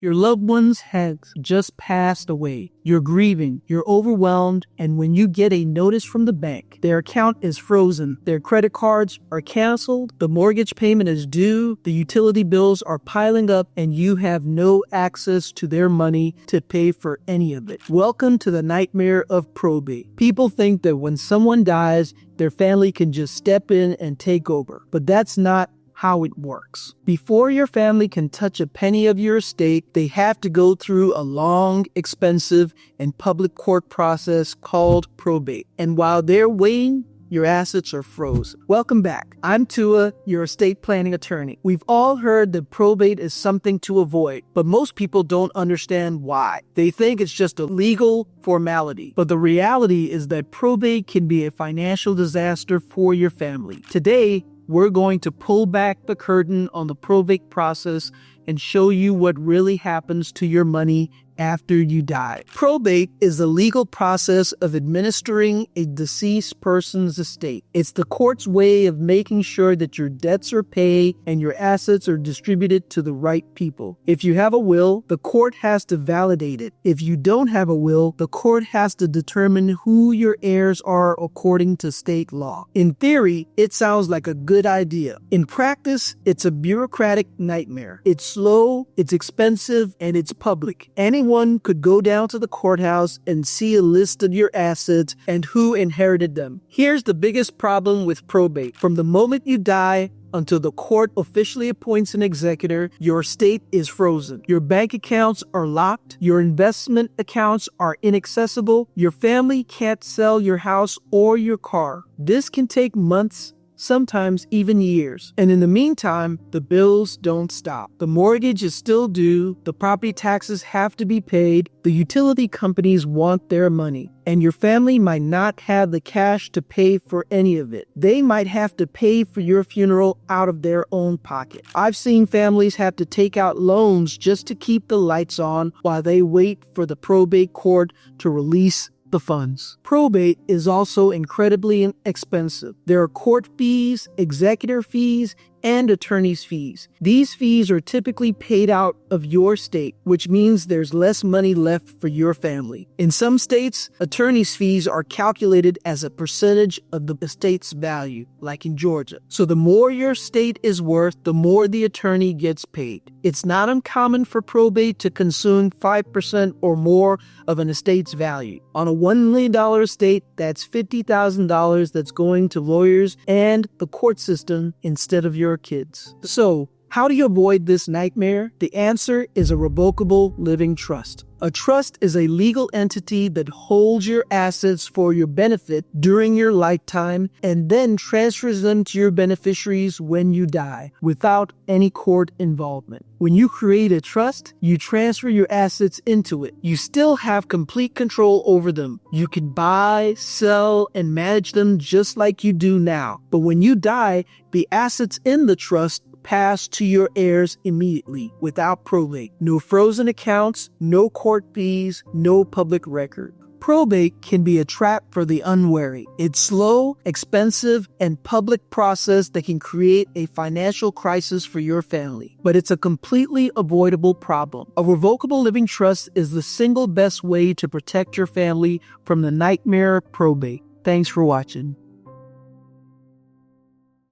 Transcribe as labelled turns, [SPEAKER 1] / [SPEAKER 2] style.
[SPEAKER 1] Your loved ones have just passed away. You're grieving, you're overwhelmed, and when you get a notice from the bank, their account is frozen, their credit cards are canceled, the mortgage payment is due, the utility bills are piling up, and you have no access to their money to pay for any of it. Welcome to the nightmare of probate. People think that when someone dies, their family can just step in and take over, but that's not how it works. Before your family can touch a penny of your estate, they have to go through a long, expensive, and public court process called probate. And while they're waiting, your assets are frozen. Welcome back. I'm Tua, your estate planning attorney. We've all heard that probate is something to avoid, but most people don't understand why. They think it's just a legal formality. But the reality is that probate can be a financial disaster for your family. Today, we're going to pull back the curtain on the probate process and show you what really happens to your money after you die. Probate is a legal process of administering a deceased person's estate. It's the court's way of making sure that your debts are paid and your assets are distributed to the right people. If you have a will, the court has to validate it. If you don't have a will, the court has to determine who your heirs are according to state law. In theory, it sounds like a good idea. In practice, it's a bureaucratic nightmare. It's slow, it's expensive, and it's public. Anyone could go down to the courthouse and see a list of your assets and who inherited them. Here's the biggest problem with probate. From the moment you die until the court officially appoints an executor, your estate is frozen. Your bank accounts are locked. Your investment accounts are inaccessible. Your family can't sell your house or your car. This can take months, sometimes even years. And in the meantime, the bills don't stop. The mortgage is still due, the property taxes have to be paid, the utility companies want their money, and your family might not have the cash to pay for any of it. They might have to pay for your funeral out of their own pocket. I've seen families have to take out loans just to keep the lights on while they wait for the probate court to release the funds. Probate is also incredibly expensive. There are court fees, executor fees, and attorney's fees. These fees are typically paid out of your state, which means there's less money left for your family. In some states, attorney's fees are calculated as a percentage of the estate's value, like in Georgia. So the more your estate is worth, the more the attorney gets paid. It's not uncommon for probate to consume 5% or more of an estate's value. On a $1 million estate, that's $50,000 that's going to lawyers and the court system instead of your kids. So, how do you avoid this nightmare? The answer is a revocable living trust. A trust is a legal entity that holds your assets for your benefit during your lifetime and then transfers them to your beneficiaries when you die without any court involvement. When you create a trust, you transfer your assets into it. You still have complete control over them. You can buy, sell, and manage them just like you do now. But when you die, the assets in the trust pass to your heirs immediately without probate. No frozen accounts, no court fees, no public record. Probate can be a trap for the unwary. It's slow, expensive, and public process that can create a financial crisis for your family. But it's a completely avoidable problem. A revocable living trust is the single best way to protect your family from the nightmare of probate. Thanks for watching.